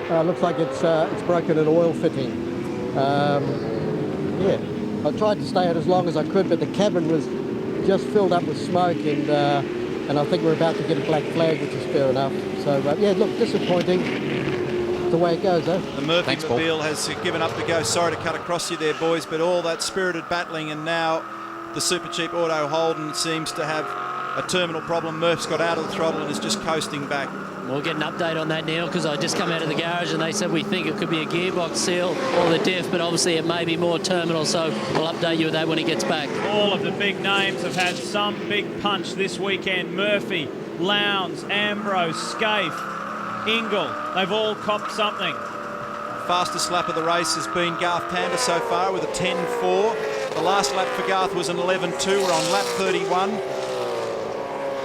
Looks like it's broken an oil fitting. Yeah, I tried to stay out as long as I could, but the cabin was just filled up with smoke, and I think we're about to get a black flag, which is fair enough. So yeah, look, disappointing. The way it goes, though. The Murphy Mobile has given up the ghost. Sorry to cut across you there, boys, but all that spirited battling, and now the super cheap Auto Holden seems to have a terminal problem. Murph's got out of the throttle and is just coasting back. We'll get an update on that, Neil, because I just come out of the garage and they said we think it could be a gearbox seal or the diff, but obviously it may be more terminal, so we'll update you with that when he gets back. All of the big names have had some big punch this weekend. Murphy, Lowndes, Ambrose, Scaife, Ingle, they've all copped something. Fastest lap of the race has been Garth Panda so far with a 10.4. The last lap for Garth was an 11.2. We're on lap 31.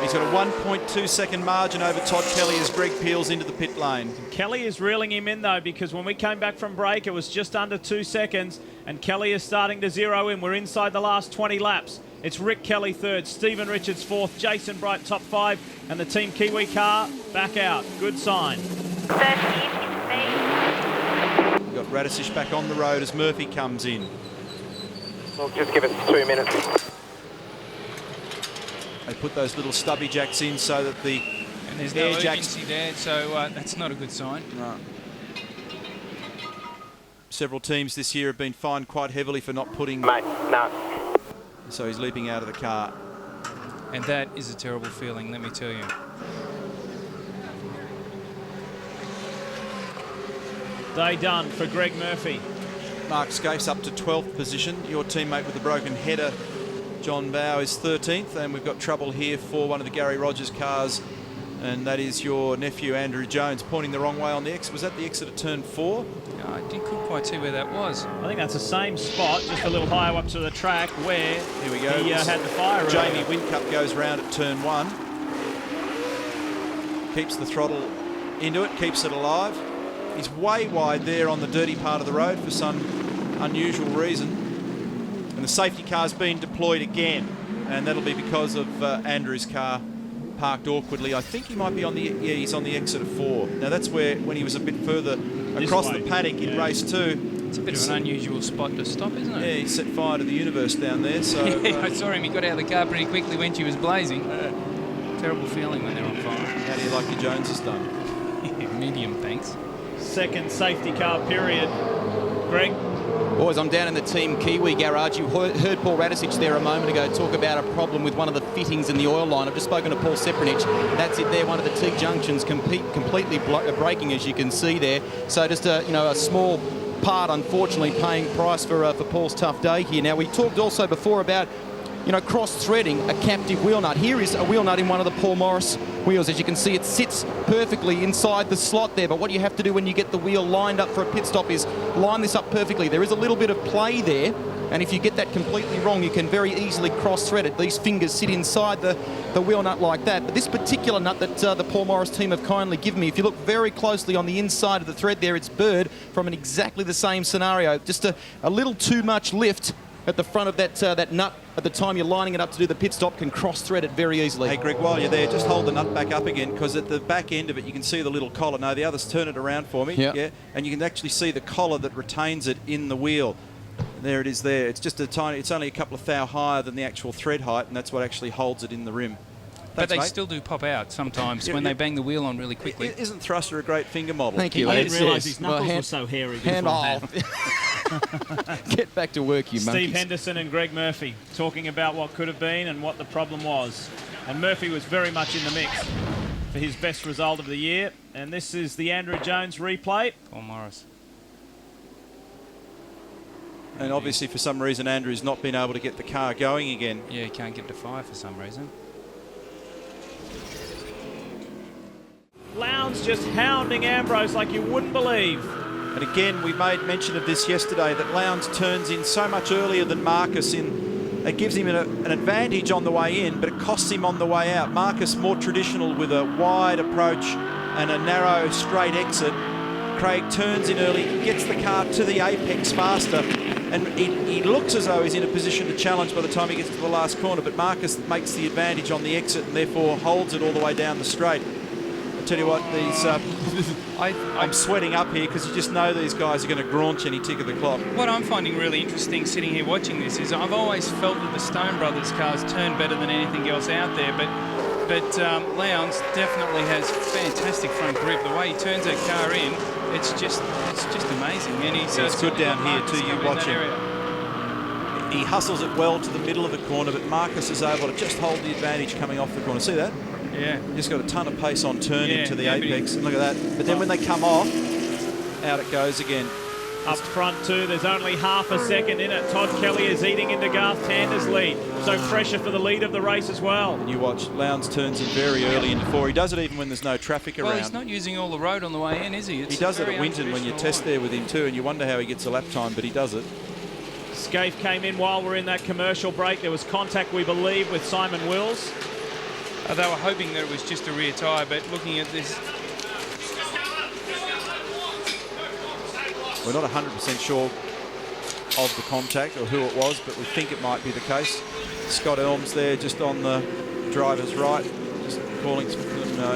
He's got a 1.2 second margin over Todd Kelly as Greg peels into the pit lane. Kelly is reeling him in though, because when we came back from break, it was just under 2 seconds, and Kelly is starting to zero in. We're inside the last 20 laps. It's Rick Kelly third, Stephen Richards fourth, Jason Bright top 5, and the Team Kiwi car back out. Good sign. We've got Radisich back on the road as Murphy comes in. Well, just give us 2 minutes. They put those little stubby jacks in so that the and there's no urgency there, so that's not a good sign. No. Several teams this year have been fined quite heavily for not putting... Mate, no. So he's leaping out of the car. And that is a terrible feeling, let me tell you. Day done for Greg Murphy. Mark Scaife up to 12th position. Your teammate with the broken header, John Bow, is 13th, and we've got trouble here for one of the Gary Rogers cars, and that is your nephew Andrew Jones pointing the wrong way on the exit. Was that the exit at turn 4? I couldn't quite see where that was. I think that's the same spot, just a little higher up to the track where here we go. He had the fire. Jamie Whincup goes round at turn 1. Keeps the throttle into it, keeps it alive. He's way wide there on the dirty part of the road for some unusual reason. And the safety car's been deployed again, and that'll be because of Andrew's car parked awkwardly. I think he might be on the, yeah, he's on the exit of 4. Now that's where, when he was a bit further across the paddock in race 2. It's a bit of an unusual spot to stop, isn't it? Yeah, he set fire to the universe down there. So yeah, I saw him. He got out of the car pretty quickly when she was blazing. Terrible feeling when they're on fire. How do you like your Joneses done? Medium, thanks. Second safety car period. Greg? Boys, I'm down in the Team Kiwi garage. You heard Paul Radisich there a moment ago talk about a problem with one of the fittings in the oil line. I've just spoken to Paul Sepranich. That's it there, one of the T-junctions completely breaking, as you can see there. So just a small part, unfortunately, paying price for Paul's tough day here. Now, we talked also before about cross-threading a captive wheel nut. Here is a wheel nut in one of the Paul Morris wheels. As you can see, it sits perfectly inside the slot there, but what you have to do when you get the wheel lined up for a pit stop is line this up perfectly. There is a little bit of play there, and if you get that completely wrong, you can very easily cross-thread it. These fingers sit inside the wheel nut like that. But this particular nut that the Paul Morris team have kindly given me, if you look very closely on the inside of the thread there, it's burred from exactly the same scenario. Just a little too much lift at the front of that nut at the time you're lining it up to do the pit stop can cross-thread it very easily. Hey, Greg, while you're there, just hold the nut back up again, because at the back end of it, you can see the little collar. No, the others, turn it around for me. Yep. Yeah, and you can actually see the collar that retains it in the wheel. There it is there. It's just a tiny, it's only a couple of thou higher than the actual thread height, and that's what actually holds it in the rim. But Thanks, they mate. still do pop out sometimes when they bang the wheel on really quickly. Isn't Thruster a great finger model? Thank you. I didn't realise his knuckles were so hairy. Hand off. Get back to work, you monkeys. Steve Henderson and Greg Murphy talking about what could have been and what the problem was. And Murphy was very much in the mix for his best result of the year. And this is the Andrew Jones replay. Paul Morris. And obviously, for some reason, Andrew's not been able to get the car going again. Yeah, he can't get to fire for some reason. Lowndes just hounding Ambrose like you wouldn't believe. And again, we made mention of this yesterday, that Lowndes turns in so much earlier than Marcus in. It gives him an advantage on the way in, but it costs him on the way out. Marcus more traditional with a wide approach and a narrow straight exit. Craig turns in early, gets the car to the apex faster, and he looks as though he's in a position to challenge by the time he gets to the last corner, but Marcus makes the advantage on the exit and therefore holds it all the way down the straight. I tell you what, these I'm sweating up here because you just know these guys are going to graunch any tick of the clock. What I'm finding really interesting sitting here watching this is I've always felt that the Stone Brothers cars turn better than anything else out there, but Lowndes definitely has fantastic front grip. The way he turns that car in, it's just amazing. And he's good down here too. You watch him. He hustles it well to the middle of the corner, but Marcus is able to just hold the advantage coming off the corner. See that? Yeah. He's got a ton of pace on turn into the apex. And look at that. But then when they come off, out it goes again. Up front too, there's only half a second in it. Todd Kelly is eating into Garth Tander's lead. So pressure for the lead of the race as well. And you watch, Lowndes turns in very early into 4. He does it even when there's no traffic around. Well, he's not using all the road on the way in, is he? He does it at Winton when you test there with him too, and you wonder how he gets a lap time, but he does it. Scaife came in while we're in that commercial break. There was contact, we believe, with Simon Wills. They were hoping that it was just a rear tyre, but looking at this, we're not 100% sure of the contact or who it was, but we think it might be the case. Scott Elms there just on the driver's right, just calling some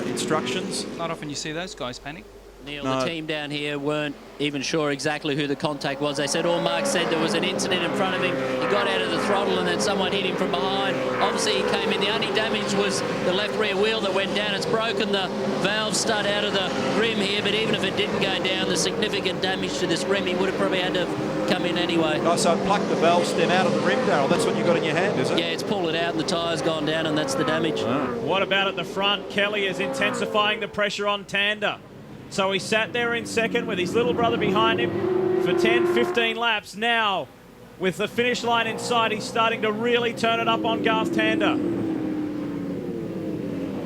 instructions. not often you see those guys panic. Neil, No. the team down here weren't even sure exactly who the contact was. They said all Mark said there was an incident in front of him. He got out of the throttle and then someone hit him from behind. Obviously he came in. The only damage was the left rear wheel that went down. It's broken the valve stud out of the rim here, but even if it didn't go down, the significant damage to this rim, he would have probably had to have come in anyway. Oh, so pluck the valve stem out of the rim, Darryl. That's what you got in your hand, is it? Yeah, it's pulled it out and the tyre's gone down, and that's the damage. What about at the front? Kelly is intensifying the pressure on Tander. So he sat there in second with his little brother behind him for 10, 15 laps. Now, with the finish line in sight, he's starting to really turn it up on Garth Tander.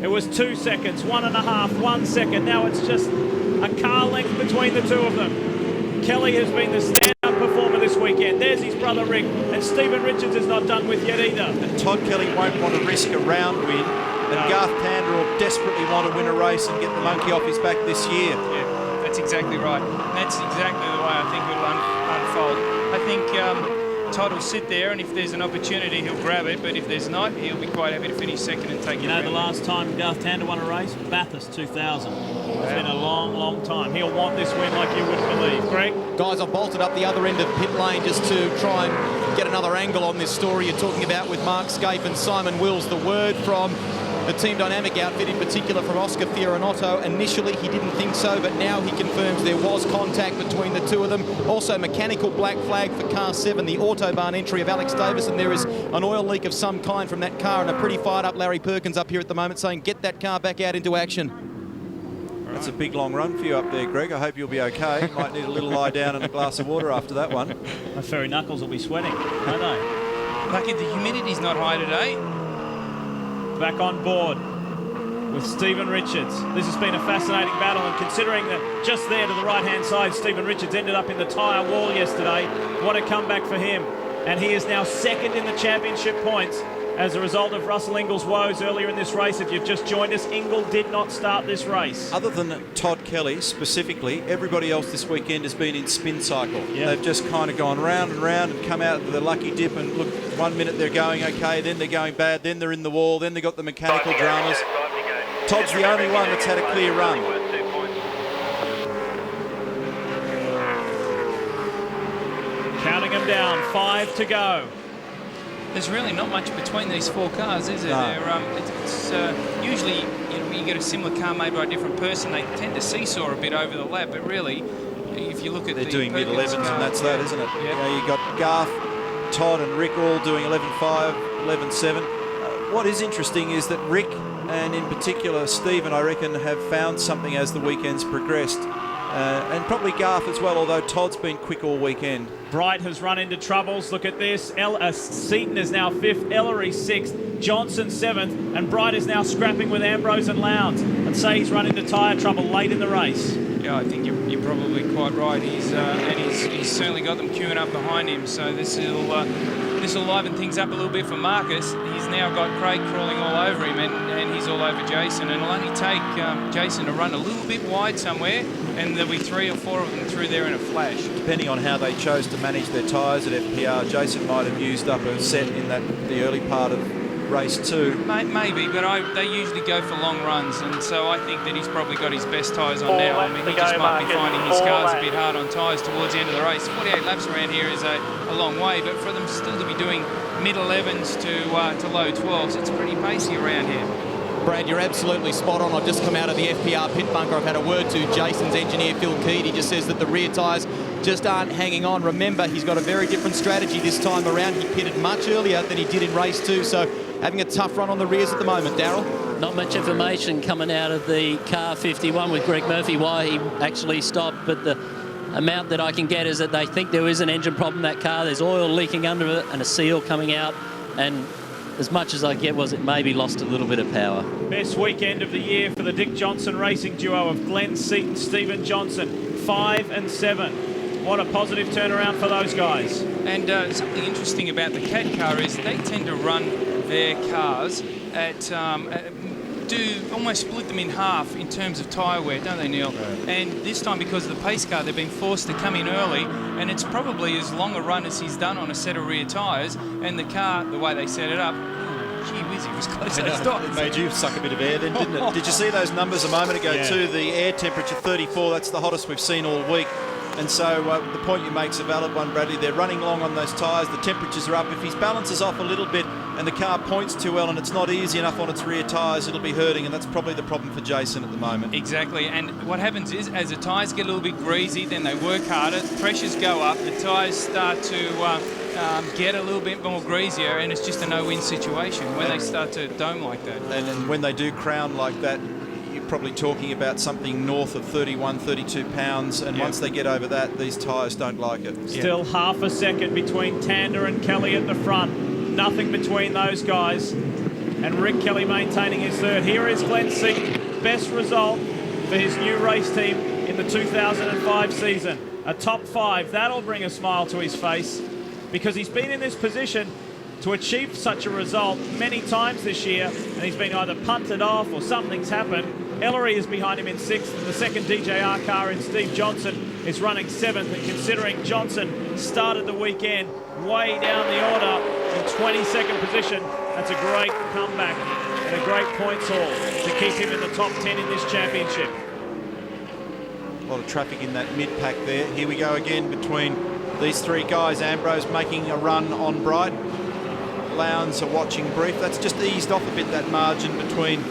It was 2 seconds, 1.5, 1 second. Now it's just a car length between the two of them. Kelly has been the standout performer this weekend. There's his brother Rick, and Stephen Richards is not done with yet either. And Todd Kelly won't want to risk a round win. And Garth Tander will desperately want to win a race and get the monkey off his back this year. Yeah, that's exactly right. That's exactly the way I think it'll unfold. I think Todd will sit there, and if there's an opportunity, he'll grab it. But if there's not, he'll be quite happy to finish second and take it. You know, the last time Garth Tander won a race, Bathurst 2000. It's been a long, long time. He'll want this win like you wouldn't believe. Greg? Guys, I've bolted up the other end of pit lane just to try and get another angle on this story you're talking about with Mark Scaife and Simon Wills. The word from the Team Dynamic outfit, in particular from Oscar Fioranotto. Initially, he didn't think so, but now he confirms there was contact between the two of them. Also, mechanical black flag for car 7, the Autobahn entry of Alex Davis, and there is an oil leak of some kind from that car, and a pretty fired up Larry Perkins up here at the moment saying, get that car back out into action. That's a big long run for you up there, Greg. I hope you'll be okay. Might need a little lie down and a glass of water after that one. My fairy knuckles will be sweating, won't they? Lucky the humidity's not high today. Back on board with Stephen Richards. This has been a fascinating battle, and considering that just there to the right-hand side, Stephen Richards ended up in the tyre wall yesterday. What a comeback for him. And he is now second in the championship points as a result of Russell Ingall's woes earlier in this race. If you've just joined us, Ingall did not start this race. Other than Todd Kelly specifically, everybody else this weekend has been in spin cycle. Yeah. They've just kind of gone round and round and come out of the lucky dip, and look, 1 minute they're going okay, then they're going bad, then they're in the wall, then they've got the mechanical dramas. Todd's the only one that's had a clear run. Counting them down, 5 to go. There's really not much between these four cars, is there? No. It's usually, you know, when you get a similar car made by a different person, they tend to seesaw a bit over the lap. But really, if you look at They're doing mid-11s, and that's that, isn't it? Yeah. You know, you got Garth, Todd and Rick all doing 11.5, 11.7. What is interesting is that Rick, and in particular Stephen, I reckon, have found something as the weekend's progressed. And probably Garth as well, although Todd's been quick all weekend. Bright has run into troubles. Look at this. Seaton is now 5th, Ellery 6th, Johnson 7th, and Bright is now scrapping with Ambrose and Lowndes. And say he's run into tyre trouble late in the race. Yeah, I think you're probably quite right. He's certainly got them queuing up behind him. So this will liven things up a little bit for Marcus. He's now got Craig crawling all over him, and he's all over Jason. And it'll only take Jason to run a little bit wide somewhere, and there'll be 3 or 4 of them through there in a flash. Depending on how they chose to manage their tyres at FPR, Jason might have used up a set in the early part of race 2. Maybe, but they usually go for long runs, and so I think that he's probably got his best tyres on now. I mean, he just might be finding his cars a bit hard on tyres towards the end of the race. 48 laps around here is a long way, but for them still to be doing mid-11s to low 12s, it's pretty pacey around here. Brad, you're absolutely spot on. I've just come out of the FPR pit bunker. I've had a word to Jason's engineer, Phil Keed. He just says that the rear tyres just aren't hanging on. Remember, he's got a very different strategy this time around. He pitted much earlier than he did in race 2, so having a tough run on the rears at the moment. Darryl? Not much information coming out of the car 51 with Greg Murphy, why he actually stopped, but the amount that I can get is that they think there is an engine problem in that car. There's oil leaking under it and a seal coming out, and as much as I get was it maybe lost a little bit of power. Best weekend of the year for the Dick Johnson racing duo of Glenn Seaton, Stephen Johnson, 5 and 7. What a positive turnaround for those guys. And something interesting about the CAD car is they tend to run their cars at do almost split them in half in terms of tyre wear, don't they, Neil? And this time, because of the pace car, they've been forced to come in early, and it's probably as long a run as he's done on a set of rear tyres, and the car, the way they set it up, gee whiz, it was close to the stop. It made you suck a bit of air then, didn't it? Did you see those numbers a moment ago too? The air temperature 34, that's the hottest we've seen all week. And so the point you make's a valid one, Bradley. They're running long on those tyres, the temperatures are up. If his balance is off a little bit and the car points too well and it's not easy enough on its rear tyres, it'll be hurting, and that's probably the problem for Jason at the moment. Exactly, and what happens is, as the tyres get a little bit greasy, then they work harder, pressures go up, the tyres start to get a little bit more greasier, and it's just a no-win situation when they start to dome like that. And when they do crown like that, you're probably talking about something north of 31, 32 pounds, and once they get over that, these tyres don't like it. Still half a second between Tander and Kelly at the front. Nothing between those guys. And Rick Kelly maintaining his third. Here is Glenn Seaton. Best result for his new race team in the 2005 season. A top 5. That'll bring a smile to his face, because he's been in this position to achieve such a result many times this year, and he's been either punted off or something's happened. Ellery is behind him in 6th, and the second DJR car in Steve Johnson is running 7th, and considering Johnson started the weekend way down the order in 22nd position, that's a great comeback and a great points haul to keep him in the top 10 in this championship. A lot of traffic in that mid-pack there. Here we go again between these three guys. Ambrose making a run on Bright. Lowndes are watching brief. That's just eased off a bit, that margin between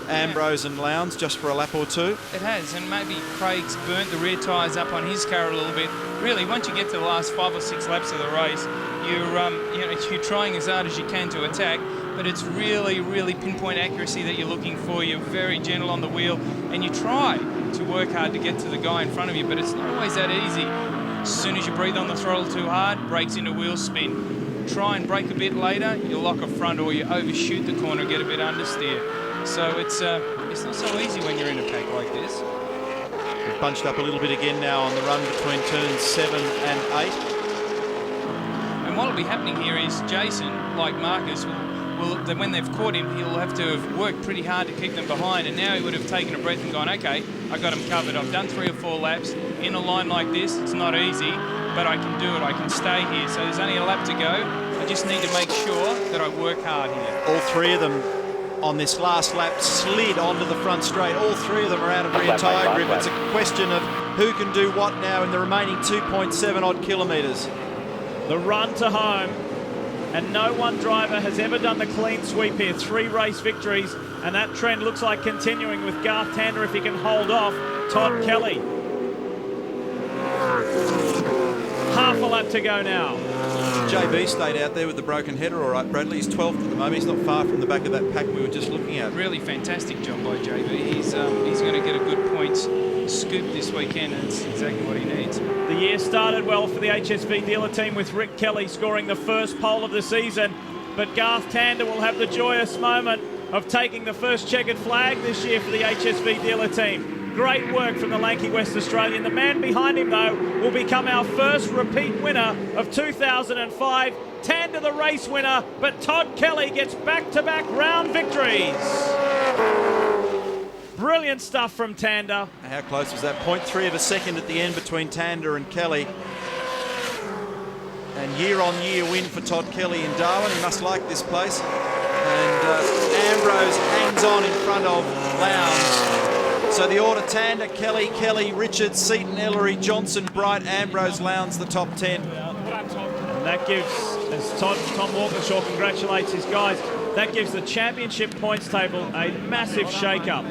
Ambrose and Lowndes, just for a lap or two. It has, and maybe Craig's burnt the rear tyres up on his car a little bit. Really, once you get to the last 5 or 6 laps of the race, you're trying as hard as you can to attack, but it's really, really pinpoint accuracy that you're looking for. You're very gentle on the wheel, and you try to work hard to get to the guy in front of you, but it's not always that easy. As soon as you breathe on the throttle too hard, brakes into wheel spin. Try and brake a bit later, you lock a front, or you overshoot the corner and get a bit understeer. So it's not so easy when you're in a pack like this. We've bunched up a little bit again now on the run between turns 7 and 8. And what'll be happening here is Jason, like Marcus, when they've caught him, he'll have to have worked pretty hard to keep them behind, and now he would have taken a breath and gone, okay, I got him covered. I've done 3 or 4 laps. In a line like this, it's not easy, but I can do it. I can stay here. So there's only a lap to go. I just need to make sure that I work hard here. All 3 of them on this last lap slid onto the front straight. All 3 of them are out of rear tyre grip. It's a question of who can do what now in the remaining 2.7 odd kilometres. The run to home, and no one driver has ever done the clean sweep here. 3 race victories, and that trend looks like continuing with Garth Tander if he can hold off Todd Kelly. Half a lap to go now. JB stayed out there with the broken header, all right, Bradley. He's 12th at the moment. He's not far from the back of that pack we were just looking at. Really fantastic job by JB. He's going to get a good points scoop this weekend, and it's exactly what he needs. The year started well for the HSV dealer team, with Rick Kelly scoring the first pole of the season, but Garth Tander will have the joyous moment of taking the first checkered flag this year for the HSV dealer team. Great work from the lanky West Australian. The man behind him, though, will become our first repeat winner of 2005. Tander the race winner, but Todd Kelly gets back-to-back round victories. Brilliant stuff from Tander. How close was that? 0.3 of a second at the end between Tander and Kelly. And year-on-year win for Todd Kelly in Darwin. He must like this place. And Ambrose hangs on in front of Lowndes. So the order: Tander, Kelly, Richards, Seaton, Ellery, Johnson, Bright, Ambrose, Lowndes, the top 10. And that gives, as Tom Walkinshaw congratulates his guys, that gives the championship points table a massive shake-up.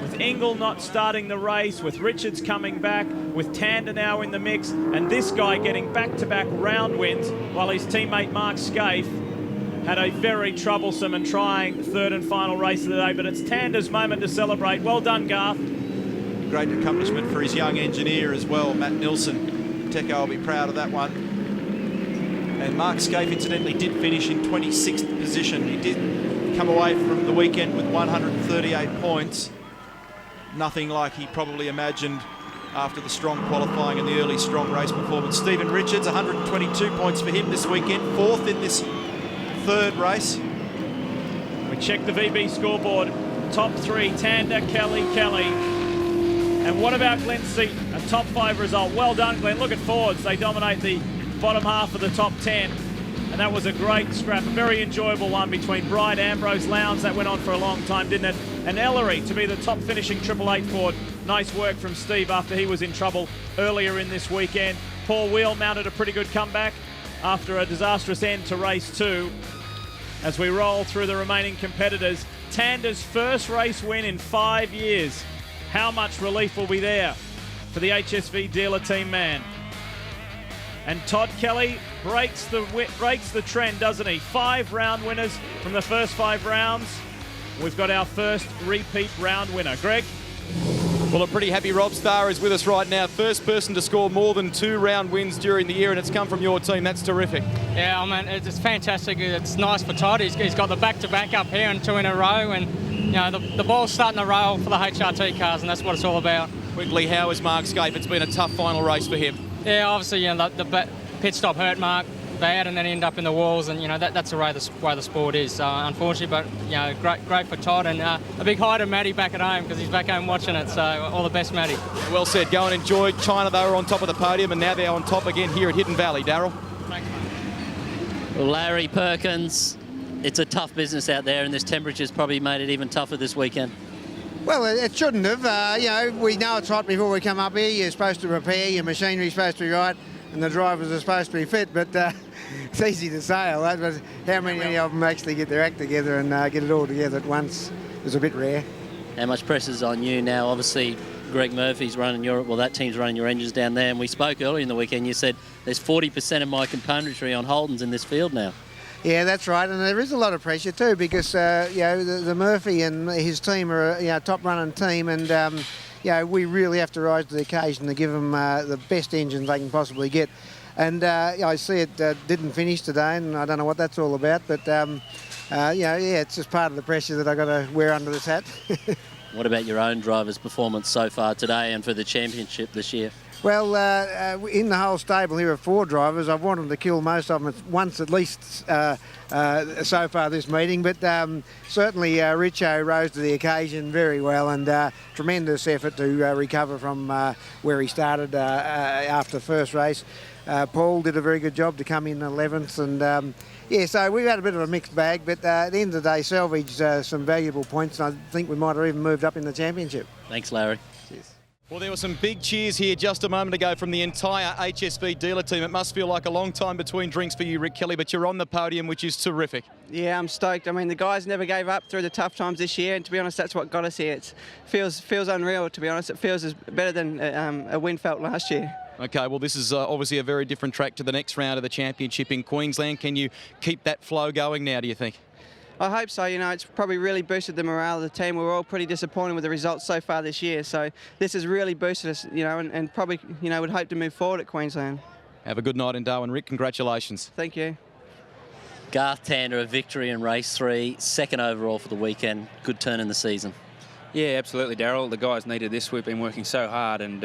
With Ingle not starting the race, with Richards coming back, with Tander now in the mix, and this guy getting back-to-back round wins, while his teammate Mark Scaife had a very troublesome and trying third and final race of the day, but it's Tander's moment to celebrate. Well done, Garth. Great accomplishment for his young engineer as well, Matt Nilsson. Teco will be proud of that one. And Mark Scaife, incidentally, did finish in 26th position. He did come away from the weekend with 138 points. Nothing like he probably imagined after the strong qualifying and the early strong race performance. Stephen Richards, 122 points for him this weekend, 4th in this third race. We check the VB scoreboard. top 3, Tander, Kelly. And what about Glen Seaton? A top 5 result. Well done, Glenn. Look at Fords. They dominate the bottom half of the top 10. And that was a great scrap, a very enjoyable one between Bright, Ambrose, Lowndes. That went on for a long time, didn't it? And Ellery to be the top finishing 888 Ford. Nice work from Steve after he was in trouble earlier in this weekend. Paul Wheel mounted a pretty good comeback after a disastrous end to race 2. As we roll through the remaining competitors, Tander's first race win in 5 years. How much relief will be there for the HSV dealer team man? And Todd Kelly breaks the trend, doesn't he? 5 round winners from the first 5 rounds. We've got our first repeat round winner. Greg? Well, a pretty happy Rob Starr is with us right now. First person to score more than 2 round wins during the year, and it's come from your team. That's terrific. Yeah, I mean, it's fantastic. It's nice for Todd. He's got the back-to-back up here and 2 in a row, and you know the ball's starting to roll for the HRT cars, and that's what it's all about. Quickly, how is Mark Scape? It's been a tough final race for him. Yeah, obviously, you know, the pit stop hurt Mark bad, and then end up in the walls, and you know that's the way the sport is. Unfortunately, but you know, great for Todd, and a big hi to Matty back at home because he's back home watching it. So all the best, Matty. Well said. Go and enjoy China. They were on top of the podium, and now they're on top again here at Hidden Valley. Darryl. Thanks, mate. Well, Larry Perkins, it's a tough business out there, and this temperature's probably made it even tougher this weekend. Well, it shouldn't have. You know, we know it's hot before we come up here. You're supposed to repair, your machinery's supposed to be right, and the drivers are supposed to be fit, but it's easy to say all that, but how many of them actually get their act together and get it all together at once is a bit rare. How much pressure's on you now? Obviously, Greg Murphy's running that team's running your engines down there, and we spoke earlier in the weekend, you said there's 40% of my componentry on Holdens in this field now. Yeah, that's right, and there is a lot of pressure too because you know the Murphy and his team are a top running team, and you know, we really have to rise to the occasion to give them the best engines they can possibly get. And I see it didn't finish today, and I don't know what that's all about, but yeah, it's just part of the pressure that I've got to wear under this hat. What about your own driver's performance so far today and for the championship this year? Well, in the whole stable here of 4 drivers, I've wanted to kill most of them once at least so far this meeting, but certainly Richo rose to the occasion very well, and tremendous effort to recover from where he started after the first race. Paul did a very good job to come in 11th, and yeah, so we've had a bit of a mixed bag, but at the end of the day, salvaged some valuable points, and I think we might have even moved up in the championship. Thanks, Larry. Cheers. Well, there were some big cheers here just a moment ago from the entire HSV dealer team. It must feel like a long time between drinks for you, Rick Kelly, but you're on the podium, which is terrific. Yeah, I'm stoked. I mean, the guys never gave up through the tough times this year, and to be honest, that's what got us here. It feels unreal, to be honest. It feels better than a win felt last year. Okay, well, this is obviously a very different track to the next round of the championship in Queensland. Can you keep that flow going now, do you think? I hope so. You know, it's probably really boosted the morale of the team. We were all pretty disappointed with the results so far this year, so this has really boosted us, you know, and probably, you know, would hope to move forward at Queensland. Have a good night in Darwin, Rick. Congratulations. Thank you. Garth Tander, a victory in race 3, 2nd overall for the weekend. Good turn in the season. Yeah, absolutely, Darryl. The guys needed this. We've been working so hard, and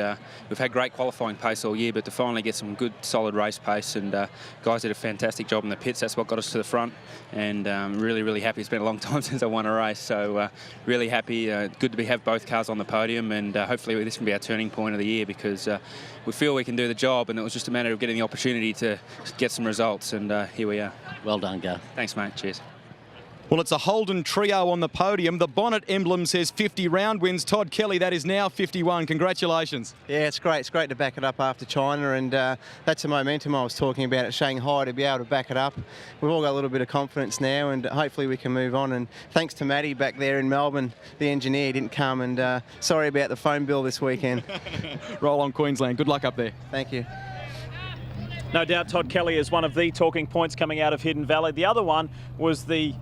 we've had great qualifying pace all year, but to finally get some good, solid race pace, and guys did a fantastic job in the pits. That's what got us to the front, and really, really happy. It's been a long time since I won a race, so really happy. Good to have both cars on the podium, and hopefully this can be our turning point of the year, because we feel we can do the job, and it was just a matter of getting the opportunity to get some results, and here we are. Well done, Garth. Thanks, mate. Cheers. Well, it's a Holden trio on the podium. The bonnet emblem says 50 round wins. Todd Kelly, that is now 51. Congratulations. Yeah, it's great. It's great to back it up after China, and that's the momentum I was talking about at Shanghai, to be able to back it up. We've all got a little bit of confidence now, and hopefully we can move on. And thanks to Matty back there in Melbourne, the engineer didn't come, and sorry about the phone bill this weekend. Roll on Queensland. Good luck up there. Thank you. No doubt Todd Kelly is one of the talking points coming out of Hidden Valley. The other one was the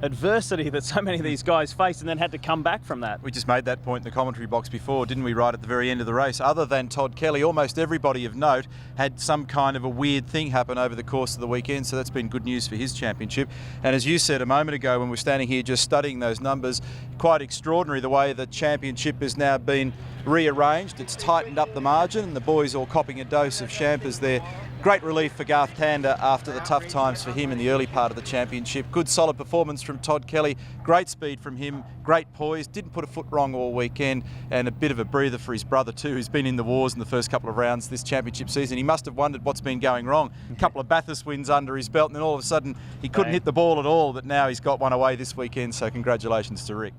adversity that so many of these guys faced and then had to come back from that. We just made that point in the commentary box before, didn't we, right at the very end of the race? Other than Todd Kelly, almost everybody of note had some kind of a weird thing happen over the course of the weekend, so that's been good news for his championship. And as you said a moment ago when we're standing here just studying those numbers, quite extraordinary the way the championship has now been rearranged. It's tightened up the margin, and the boys all copping a dose of champers there great relief for Garth Tander after the tough times for him in the early part of the championship. Good solid performance from Todd Kelly, great speed from him, great poise, didn't put a foot wrong all weekend, and a bit of a breather for his brother too, who's been in the wars in the first couple of rounds this championship season. He must have wondered what's been going wrong. A couple of Bathurst wins under his belt, and then all of a sudden he couldn't hit the ball at all, but now he's got one away this weekend, so congratulations to Rick.